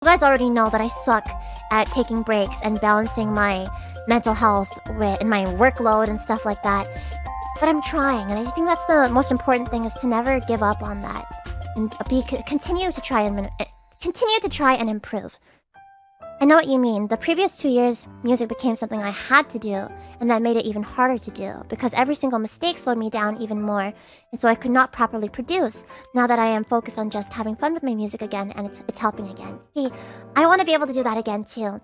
You guys already know that I suck at taking breaks and balancing my mental health and my workload and stuff like that. But I'm trying, and I think that's the most important thing, is to never give up on that and continue to try and improve. I know what you mean. The previous 2 years, music became something I had to do, and that made it even harder to do, because every single mistake slowed me down even more, and so I could not properly produce. Now that I am focused on just having fun with my music again, and it's helping again. See, I want to be able to do that again too.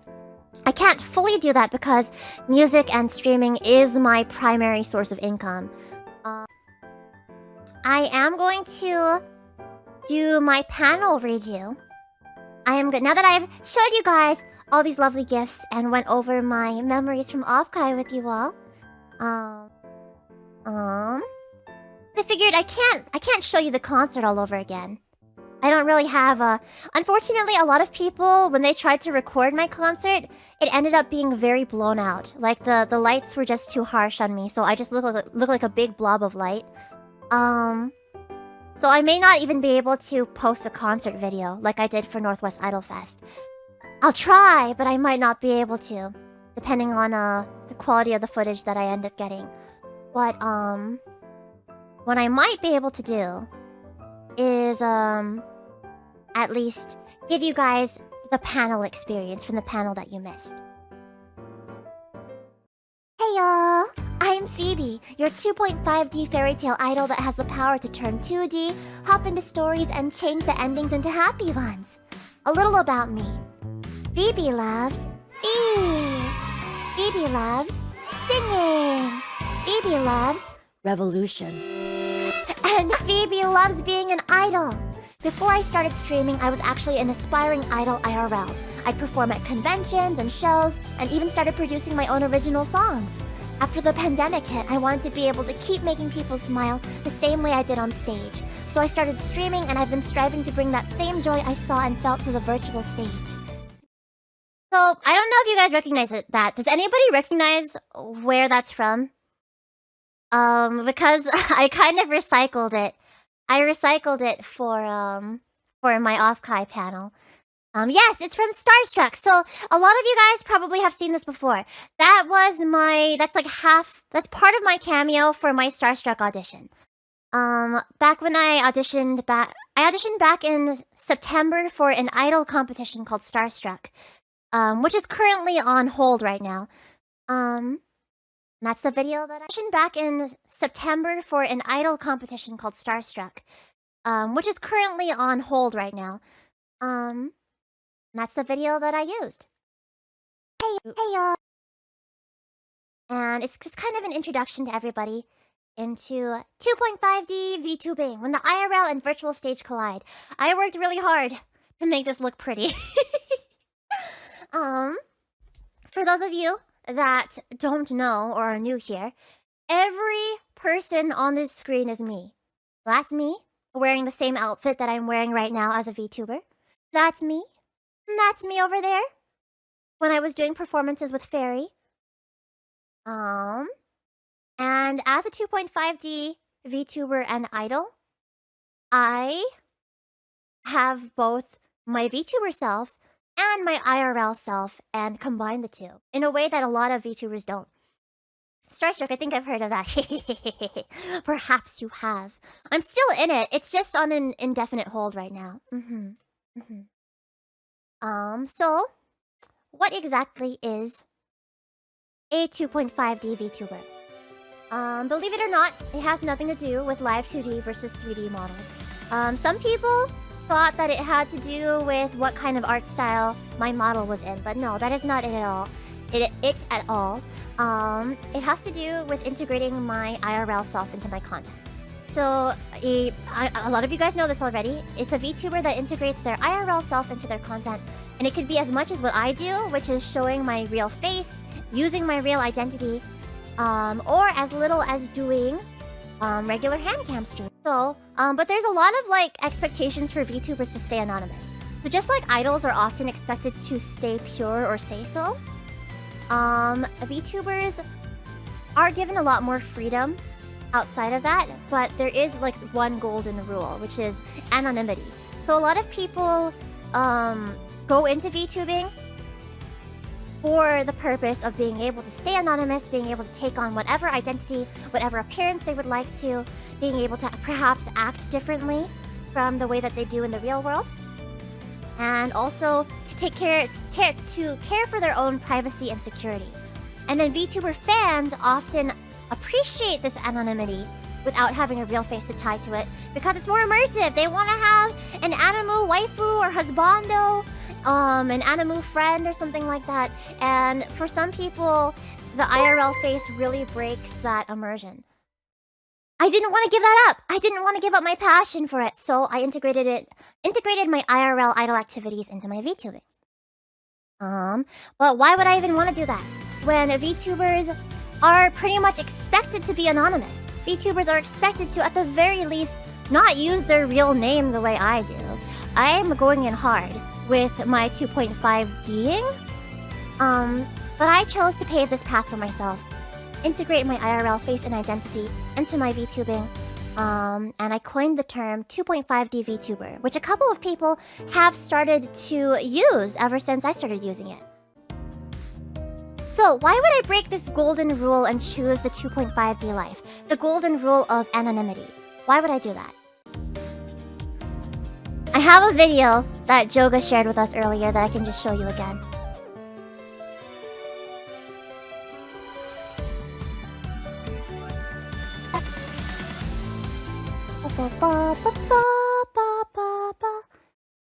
I can't fully do that because music and streaming is my primary source of income. I am going to do my panel redo. I am good. Now that I've showed you guys all these lovely gifts and went over my memories from offkai with you all, I figured I can't show you the concert all over again. I don't really have a... Unfortunately, a lot of people, when they tried to record my concert, it ended up being very blown out. Like, the lights were just too harsh on me, so I just look like a big blob of light. So I may not even be able to post a concert video like I did for Northwest Idol Fest. I'll try, but I might not be able to, depending on the quality of the footage that I end up getting. But what I might be able to do is at least give you guys the panel experience from the panel that you missed. Hey y'all! I'm Phoebe, your 2.5D fairy tale idol that has the power to turn 2D, hop into stories, and change the endings into happy ones. A little about me. Phoebe loves bees. Phoebe loves singing. Phoebe loves revolution. And Phoebe loves being an idol. Before I started streaming, I was actually an aspiring idol IRL. I'd perform at conventions and shows, and even started producing my own original songs. After the pandemic hit, I wanted to be able to keep making people smile the same way I did on stage. So I started streaming, and I've been striving to bring that same joy I saw and felt to the virtual stage. So, I don't know if you guys recognize that. Does anybody recognize where that's from? Because I kind of recycled it. I recycled it for my offkai panel. Yes, it's from Starstruck. So a lot of you guys probably have seen this before. That's part of my cameo for my Starstruck audition. Back when I auditioned back in September for an idol competition called Starstruck, which is currently on hold right now. That's the video that I auditioned back in September for an idol competition called Starstruck, which is currently on hold right now. That's the video that I used. Hey y'all! And it's just kind of an introduction to everybody into 2.5D Vtubing, when the IRL and Virtual Stage collide. I worked really hard to make this look pretty. For those of you that don't know or are new here, every person on this screen is me. That's me, wearing the same outfit that I'm wearing right now as a VTuber. That's me. And that's me over there, when I was doing performances with Fairy. And as a 2.5D VTuber and idol, I have both my VTuber self and my IRL self, and combine the two in a way that a lot of VTubers don't. Starstruck, I think I've heard of that. Perhaps you have. I'm still in it. It's just on an indefinite hold right now. So, what exactly is a 2.5D VTuber? Believe it or not, it has nothing to do with live 2D versus 3D models. Some people thought that it had to do with what kind of art style my model was in, but no, that is not it at all. It has to do with integrating my IRL self into my content. So, a lot of you guys know this already. It's a VTuber that integrates their IRL self into their content. And it could be as much as what I do, which is showing my real face, using my real identity, or as little as doing regular handcam streams. So, but there's a lot of expectations for VTubers to stay anonymous. So just like idols are often expected to stay pure or say so, VTubers are given a lot more freedom outside of that, but there is one golden rule, which is anonymity. So a lot of people go into VTubing for the purpose of being able to stay anonymous, being able to take on whatever identity, whatever appearance they would like to, being able to perhaps act differently from the way that they do in the real world, and also to care for their own privacy and security. And then VTuber fans often appreciate this anonymity without having a real face to tie to it because it's more immersive. They want to have an anime waifu or husbando, an anime friend or something like that. And for some people, the IRL face really breaks that immersion. I didn't want to give that up. I didn't want to give up my passion for it, so I integrated my IRL idol activities into my VTubing. But why would I even want to do that when VTubers are pretty much expected to be anonymous? VTubers are expected to, at the very least, not use their real name the way I do. I'm going in hard with my 2.5D'ing. But I chose to pave this path for myself, integrate my IRL face and identity into my VTubing, and I coined the term 2.5D VTuber, which a couple of people have started to use ever since I started using it. So why would I break this golden rule and choose the 2.5D life? The golden rule of anonymity. Why would I do that? I have a video that Joga shared with us earlier that I can just show you again.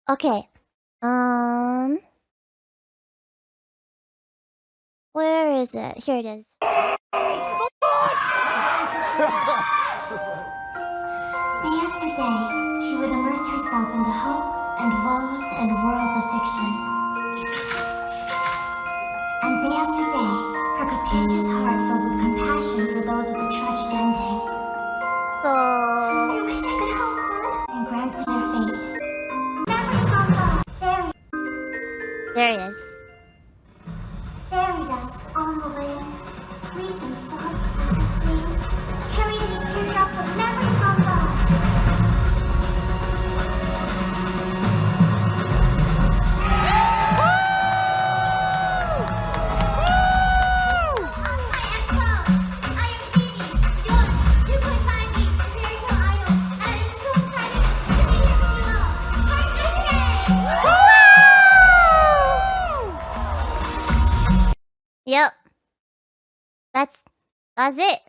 Okay. Where is it? Here it is. Day after day, she would immerse herself in the hopes and woes and worlds of fiction. And day after day, her capacious heart filled with compassion for those with a tragic ending. I wish I could help them and granted their fate. Memories on the there it is. Fairy dusk on the wind, sweet and soft as I sing, carry these teardrops of memories on love. On my expo, I am Phoebe, your 2.5D fairy tale idol, and I'm so excited to be here with you all. Participate! Yep. That's it.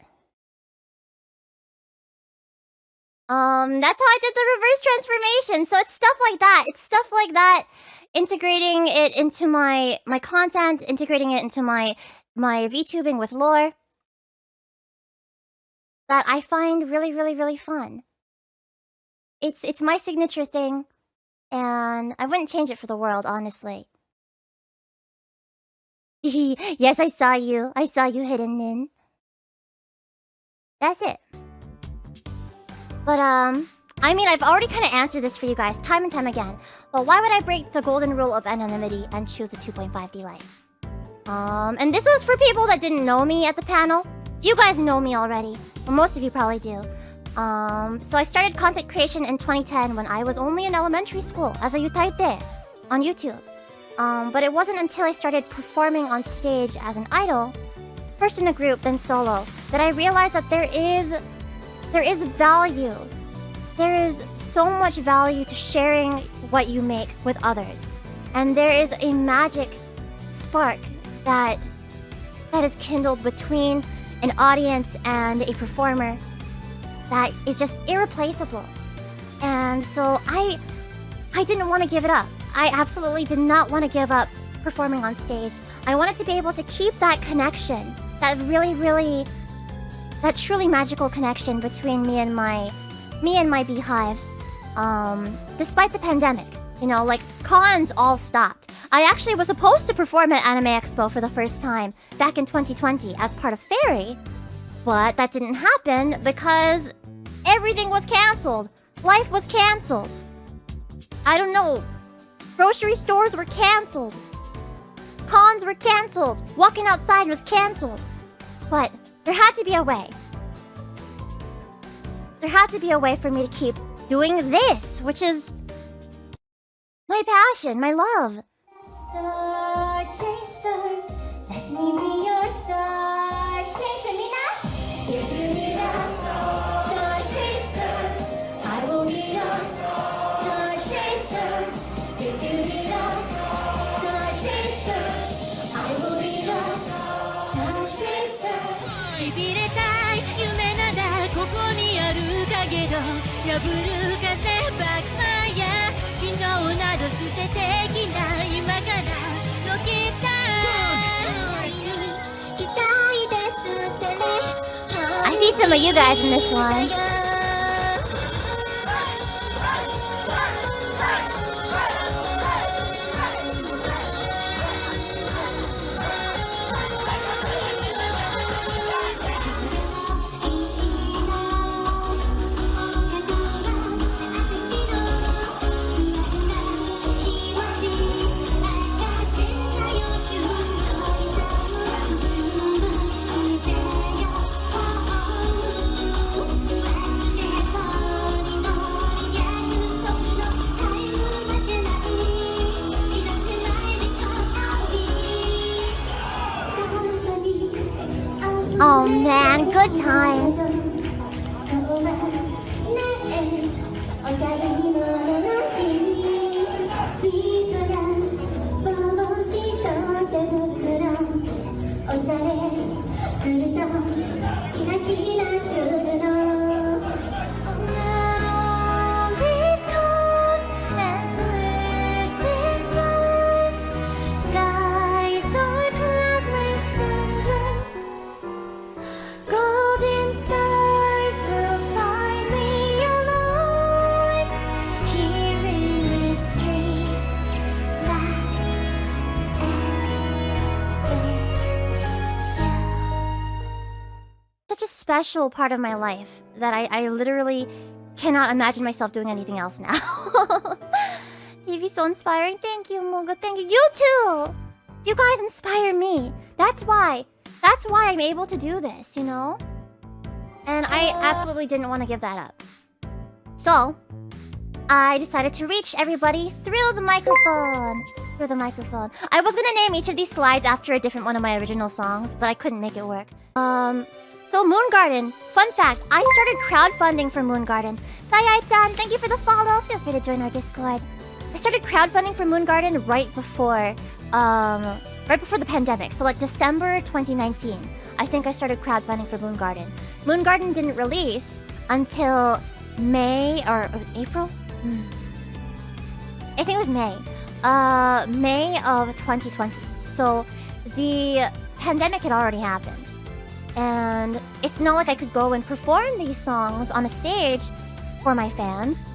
That's how I did the reverse transformation. So it's stuff like that. It's stuff like that. Integrating it into my content, integrating it into my VTubing with lore. That I find really, really, really fun. It's my signature thing, and I wouldn't change it for the world, honestly. Yes, I saw you. I saw you, Hidden Nin. That's it. But, I mean, I've already kind of answered this for you guys time and time again. But why would I break the golden rule of anonymity and choose the 2.5D life? And this was for people that didn't know me at the panel. You guys know me already. Well, most of you probably do. So I started content creation in 2010 when I was only in elementary school as a yutaite on YouTube. But it wasn't until I started performing on stage as an idol, first in a group, then solo, that I realized that there is value. There is so much value to sharing what you make with others. And there is a magic spark that is kindled between an audience and a performer that is just irreplaceable. And so I didn't want to give it up. I absolutely did not want to give up performing on stage. I wanted to be able to keep that connection, that truly magical connection between me and my beehive. Despite the pandemic, you know, like cons all stopped. I actually was supposed to perform at Anime Expo for the first time back in 2020 as part of Fairy, but that didn't happen because everything was canceled. Life was canceled. I don't know. Grocery stores were canceled. Cons were canceled. Walking outside was canceled. But there had to be a way. There had to be a way for me to keep doing this, which is my passion, my love. Star chaser, let me be your star chaser. Mina, if you need a star chaser, I will be your star chaser. If you need a star chaser, I will be your star chaser. しびれたい夢ならここにある影ど破る風バックファイヤー昨日など捨ててきな今からロケットI see some of you guys in this one. Oh man, good times. Special part of my life that I literally cannot imagine myself doing anything else now. TV so inspiring. Thank you, Moga. Thank you. You too. You guys inspire me. That's why I'm able to do this, you know? And I absolutely didn't want to give that up. So, I decided to reach everybody through the microphone. I was gonna name each of these slides after a different one of my original songs, but I couldn't make it work. So Moon Garden, fun fact, I started crowdfunding for Moon Garden. Sayai-chan, thank you for the follow. Feel free to join our Discord. I started crowdfunding for Moon Garden right before the pandemic. So like December 2019, I think I started crowdfunding for Moon Garden. Moon Garden didn't release until May or April? I think it was May. May of 2020. So the pandemic had already happened. And it's not like I could go and perform these songs on a stage for my fans.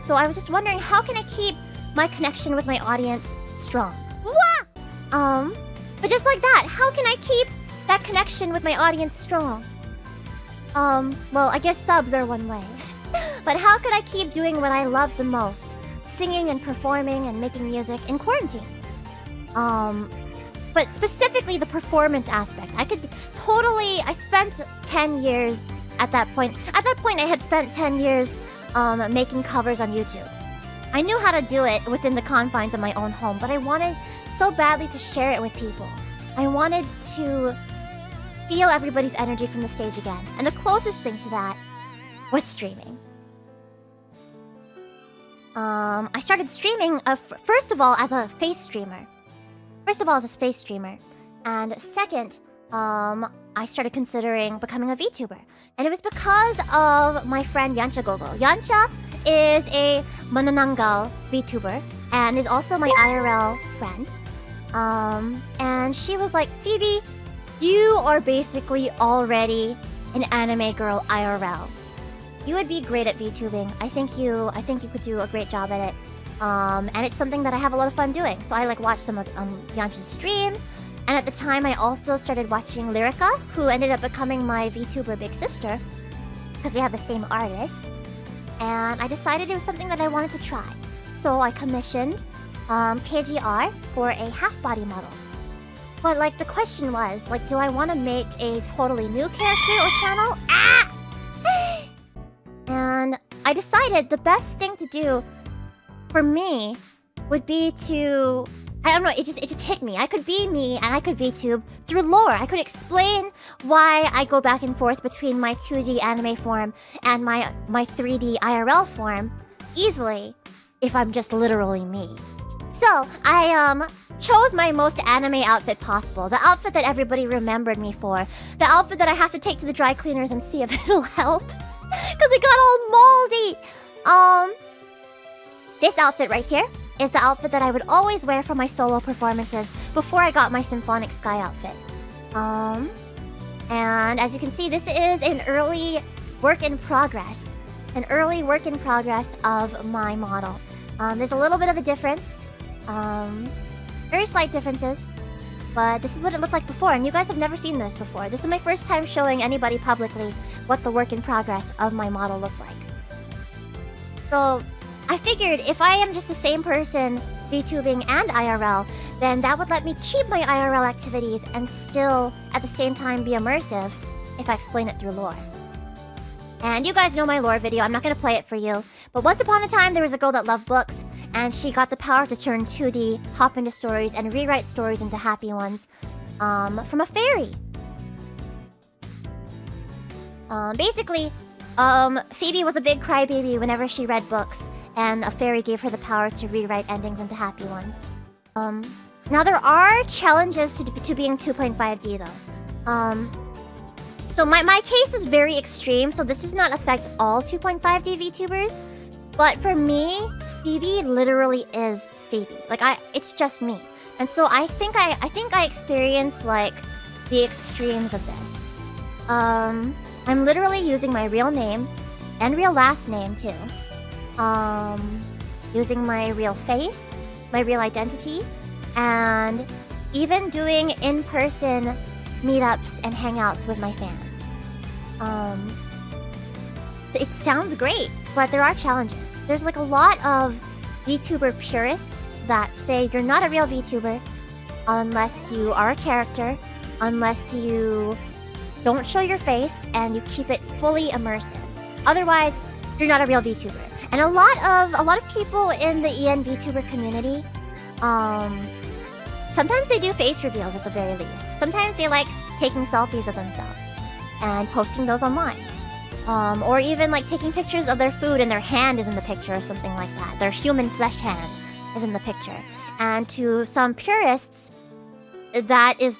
So I was just wondering, how can I keep my connection with my audience strong? But just like that, how can I keep that connection with my audience strong? Well, I guess subs are one way. But how could I keep doing what I love the most? Singing and performing and making music in quarantine. But specifically the performance aspect. I spent 10 years at that point. At that point, I had spent 10 years making covers on YouTube. I knew how to do it within the confines of my own home, but I wanted so badly to share it with people. I wanted to feel everybody's energy from the stage again. And the closest thing to that was streaming. I started streaming, first of all, as a face streamer. And second, I started considering becoming a VTuber. And it was because of my friend Yancha Gogo. Yancha is a manananggal VTuber and is also my IRL friend. And she was like, Phoebe, you are basically already an anime girl IRL. You would be great at VTubing. I think you could do a great job at it. And it's something that I have a lot of fun doing. So I watched some of Yancha's streams. And at the time, I also started watching Lyrica, who ended up becoming my VTuber big sister, because we have the same artist. And I decided it was something that I wanted to try. So I commissioned KGR for a half-body model. But the question was, do I want to make a totally new character or channel? And I decided the best thing to do for me would be to I don't know, it just hit me. I could be me and I could VTube through lore. I could explain why I go back and forth between my 2D anime form and my 3D IRL form easily if I'm just literally me. So, I chose my most anime outfit possible. The outfit that everybody remembered me for. The outfit that I have to take to the dry cleaners and see if it'll help. Because it got all moldy. This outfit right here is the outfit that I would always wear for my solo performances before I got my Symphonic Sky outfit. And as you can see, this is an early work in progress. An early work in progress of my model. There's a little bit of a difference. Very slight differences. But this is what it looked like before, and you guys have never seen this before. This is my first time showing anybody publicly what the work in progress of my model looked like. So, I figured if I am just the same person VTubing and IRL, then that would let me keep my IRL activities and still, at the same time, be immersive if I explain it through lore. And you guys know my lore video, I'm not going to play it for you. But once upon a time, there was a girl that loved books, and she got the power to turn 2D, hop into stories, and rewrite stories into happy ones from a fairy. Basically, Phoebe was a big crybaby whenever she read books, and a fairy gave her the power to rewrite endings into happy ones. Now there are challenges to being 2.5D though. So my case is very extreme, so this does not affect all 2.5D VTubers. But for me, Phoebe literally is Phoebe. Like it's just me. And so I think I experienced like the extremes of this. I'm literally using my real name and real last name too. Using my real face, my real identity, and even doing in-person meetups and hangouts with my fans. It sounds great, but there are challenges. There's like a lot of VTuber purists that say you're not a real VTuber unless you are a character, unless you don't show your face and you keep it fully immersive. Otherwise, you're not a real VTuber. And a lot of people in the EN VTuber community, sometimes they do face reveals at the very least. Sometimes they like taking selfies of themselves and posting those online. Or even like taking pictures of their food and their hand is in the picture or something like that. Their human flesh hand is in the picture. And to some purists, that is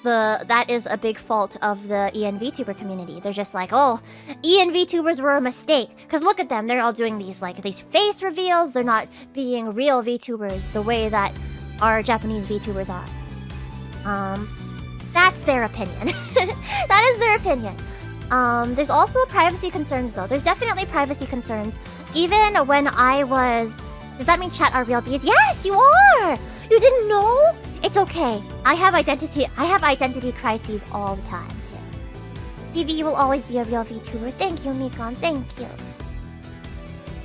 a big fault of the EN VTuber community. They're just like, oh, EN VTubers were a mistake. Because look at them, they're all doing these face reveals. They're not being real VTubers the way that our Japanese VTubers are. That's their opinion. That is their opinion. There's also privacy concerns though. There's definitely privacy concerns. Even when I was... Does that mean chat are real bees? Yes, you are! You didn't know? It's okay. I have identity crises all the time too. Phoebe, you will always be a real VTuber. Thank you, Mikon. Thank you.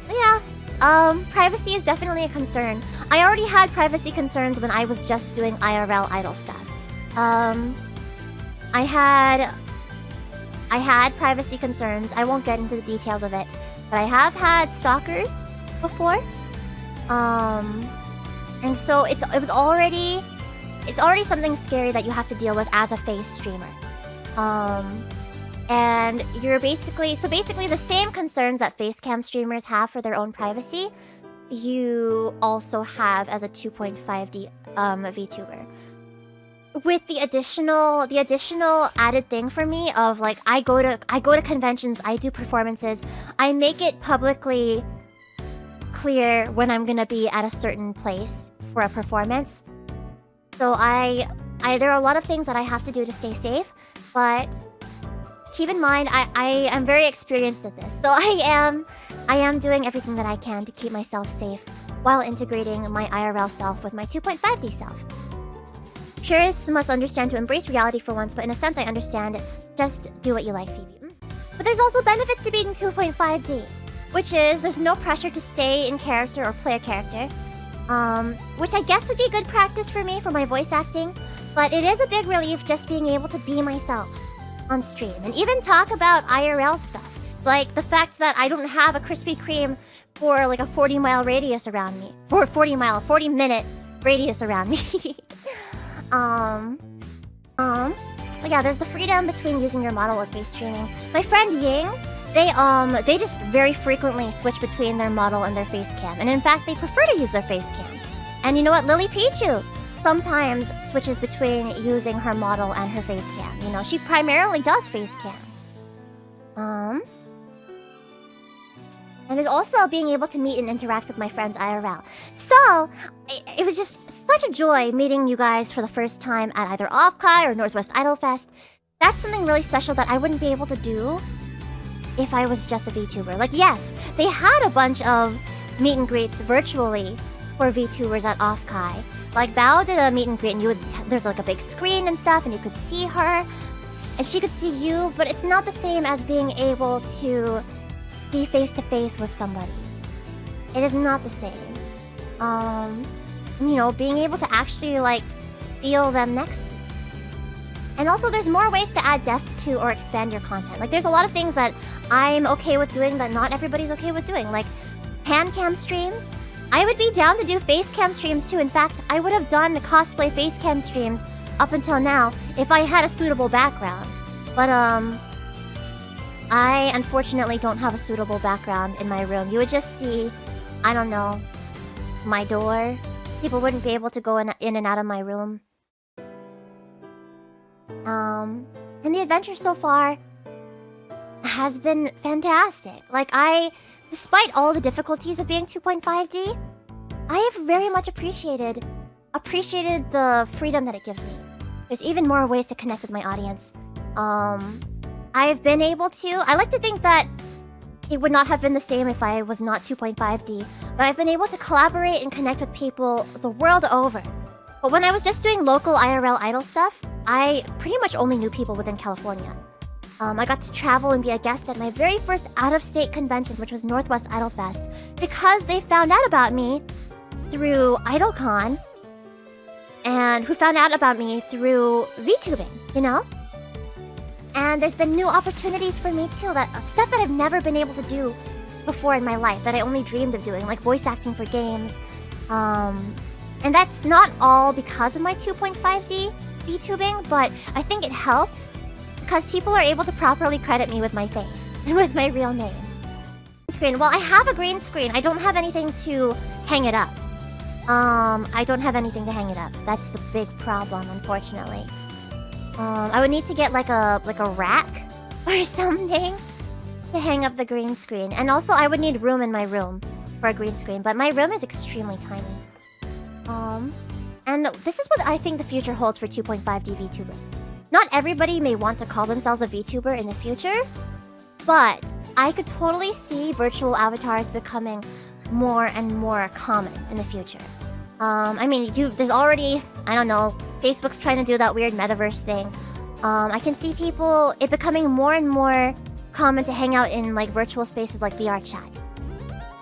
But yeah, privacy is definitely a concern. I already had privacy concerns when I was just doing IRL idol stuff. I had privacy concerns. I won't get into the details of it, but I have had stalkers before. And so it's already something scary that you have to deal with as a face streamer. And you're basically the same concerns that facecam streamers have for their own privacy, you also have as a 2.5D VTuber. With the additional added thing for me of like I go to conventions, I do performances, I make it publicly clear when I'm gonna be at a certain place for a performance. So there are a lot of things that I have to do to stay safe, but keep in mind I am very experienced at this. So I am doing everything that I can to keep myself safe while integrating my IRL self with my 2.5D self. Purists must understand to embrace reality for once, but in a sense I understand it. Just do what you like, Phoebe. But there's also benefits to being 2.5D, which is there's no pressure to stay in character or play a character, which I guess would be good practice for me for my voice acting, but it is a big relief just being able to be myself on stream and even talk about IRL stuff, like the fact that I don't have a Krispy Kreme for like a 40-mile radius around me, for 40-minute radius around me. Yeah, there's the freedom between using your model or face streaming. My friend Ying, they just very frequently switch between their model and their face cam. And in fact, they prefer to use their face cam. And you know what? Lily Pichu sometimes switches between using her model and her face cam. You know, she primarily does face cam. And there's also being able to meet and interact with my friends IRL. So, it was just such a joy meeting you guys for the first time at either offkai or Northwest Idol Fest. That's something really special that I wouldn't be able to do if I was just a VTuber. Like, yes, they had a bunch of meet and greets virtually for VTubers at offkai. Like, Bao did a meet and greet, and there's like a big screen and stuff, and you could see her, and she could see you, but it's not the same as being able to be face-to-face with somebody. It is not the same. You know, being able to actually, like, feel them next to you. And also, there's more ways to add depth to or expand your content. Like, there's a lot of things that I'm okay with doing that not everybody's okay with doing. Like, hand cam streams. I would be down to do face cam streams, too. In fact, I would have done the cosplay face cam streams up until now if I had a suitable background. But, I unfortunately don't have a suitable background in my room. You would just see, I don't know, my door. People wouldn't be able to go in and out of my room. And the adventure so far has been fantastic. Like, despite all the difficulties of being 2.5D, I have very much appreciated the freedom that it gives me. There's even more ways to connect with my audience. I've been able to... I like to think that it would not have been the same if I was not 2.5D, but I've been able to collaborate and connect with people the world over. But when I was just doing local IRL idol stuff, I pretty much only knew people within California. I got to travel and be a guest at my very first out-of-state convention, which was Northwest Idol Fest, because they found out about me through IdolCon, and who found out about me through VTubing, you know? And there's been new opportunities for me too, stuff that I've never been able to do before in my life, that I only dreamed of doing, like voice acting for games. And that's not all because of my 2.5D VTubing, but I think it helps because people are able to properly credit me with my face and with my real name. Screen. Well, I have a green screen. I don't have anything to hang it up. I don't have anything to hang it up. That's the big problem, unfortunately. I would need to get like a rack or something to hang up the green screen. And also I would need room in my room for a green screen, but my room is extremely tiny. And this is what I think the future holds for 2.5D VTuber. Not everybody may want to call themselves a VTuber in the future, but I could totally see virtual avatars becoming more and more common in the future. I mean, there's already, I don't know, Facebook's trying to do that weird metaverse thing. I can see it becoming more and more common to hang out in like virtual spaces like VR chat.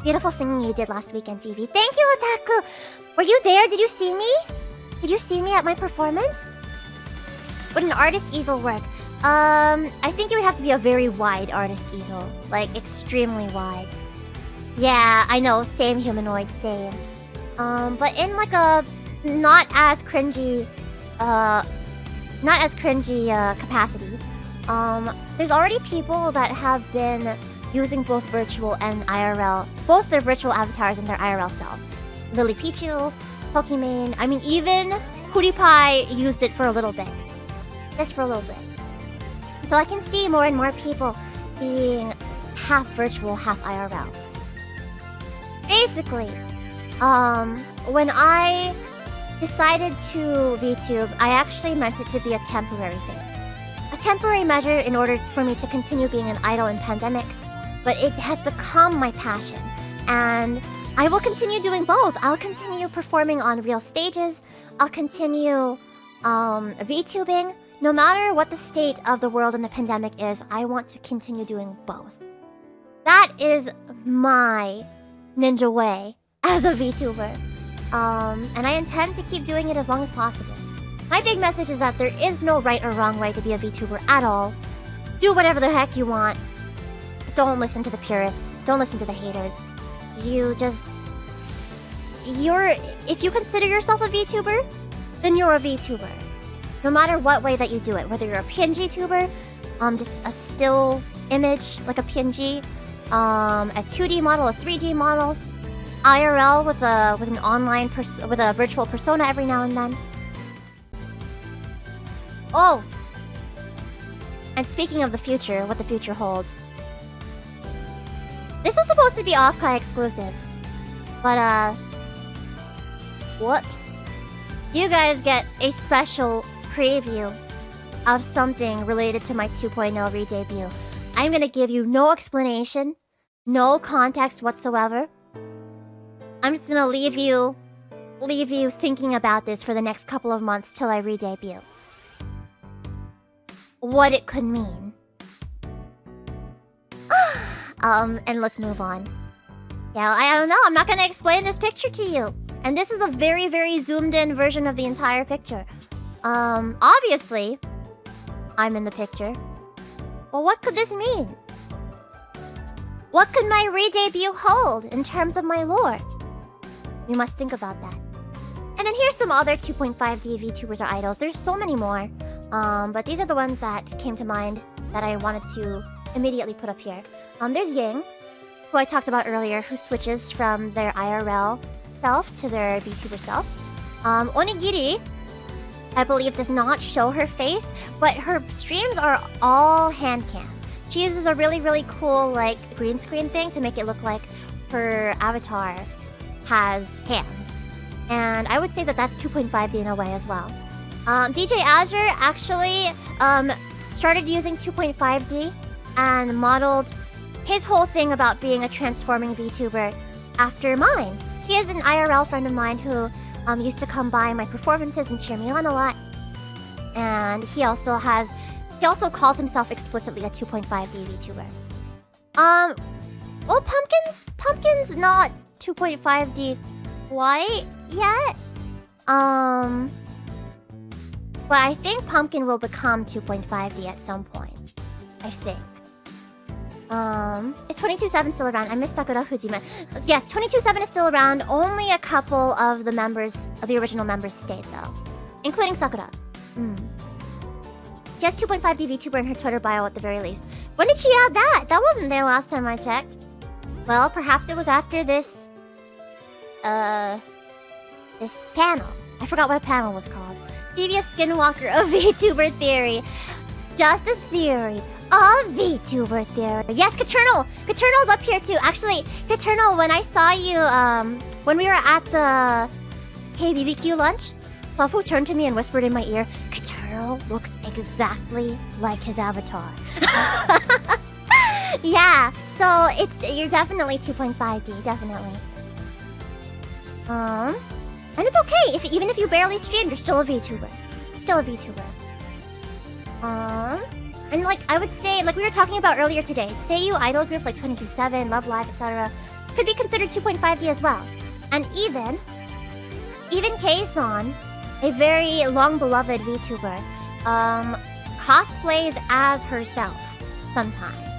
Beautiful singing you did last weekend, Phoebe. Thank you, Otaku! Were you there? Did you see me? Did you see me at my performance? Would an artist easel work? I think it would have to be a very wide artist easel. Like, extremely wide. Yeah, I know, same humanoid, same. But in like a not as cringy capacity. There's already people that have been using both virtual and IRL, both their virtual avatars and their IRL selves. Lily Pichu, Pokimane, I mean even PewDiePie used it for a little bit. Just for a little bit. So I can see more and more people being half virtual, half IRL. Basically, when I decided to VTube, I actually meant it to be a temporary thing. A temporary measure in order for me to continue being an idol in pandemic, but it has become my passion. And I will continue doing both. I'll continue performing on real stages. I'll continue VTubing. No matter what the state of the world and the pandemic is, I want to continue doing both. That is my ninja way as a VTuber. And I intend to keep doing it as long as possible. My big message is that there is no right or wrong way to be a VTuber at all. Do whatever the heck you want. Don't listen to the purists. Don't listen to the haters. If you consider yourself a VTuber, then you're a VTuber. No matter what way that you do it, whether you're a PNG tuber, just a still image like a PNG, a 2D model, a 3D model, IRL with an online with a virtual persona every now and then. Oh, and speaking of the future, what the future holds, this was supposed to be offkai exclusive, but whoops. You guys get a special preview of something related to my 2.0 re-debut. I'm gonna give you no explanation, no context whatsoever. I'm just gonna leave you thinking about this for the next couple of months till I re-debut. What it could mean. And let's move on. Yeah, I don't know. I'm not gonna explain this picture to you. And this is a very, very zoomed in version of the entire picture. Obviously, I'm in the picture. Well, what could this mean? What could my re-debut hold in terms of my lore? We must think about that. And then here's some other 2.5D VTubers or idols. There's so many more. But these are the ones that came to mind that I wanted to immediately put up here. There's Ying, who I talked about earlier, who switches from their IRL self to their VTuber self. Onigiri, I believe, does not show her face, but her streams are all hand cam. She uses a really, really cool, like, green screen thing to make it look like her avatar has hands. And I would say that that's 2.5D in a way as well. DJ Azure actually started using 2.5D and modeled his whole thing about being a transforming VTuber after mine. He is an IRL friend of mine who used to come by my performances and cheer me on a lot. And he also calls himself explicitly a 2.5D VTuber. Well, Pumpkin's not 2.5D quite yet. But I think Pumpkin will become 2.5D at some point. I think. Is 22/7 still around? I miss Sakura Fujima. Yes, 22/7 is still around. Only a couple of the members, of the original members, stayed though, including Sakura. She has 2.5D VTuber in her Twitter bio at the very least. When did she add that? That wasn't there last time I checked. Well, perhaps it was after this panel. I forgot what a panel was called. Previous Skinwalker of VTuber theory. Just a theory. A VTuber theory. Yes, Caternal! Caternal's up here too. Actually, Caternal, when I saw you, when we were at the KBBQ lunch, Puffoo turned to me and whispered in my ear, Caternal looks exactly like his avatar. Yeah, so you're definitely 2.5D, definitely. And it's okay, even if you barely stream, you're still a VTuber. Still a VTuber. And like, I would say, like we were talking about earlier today, Seiyu idol groups like 22/7, Love Live, etc. could be considered 2.5D as well. And even Kei-san, a very long-beloved VTuber, cosplays as herself sometimes.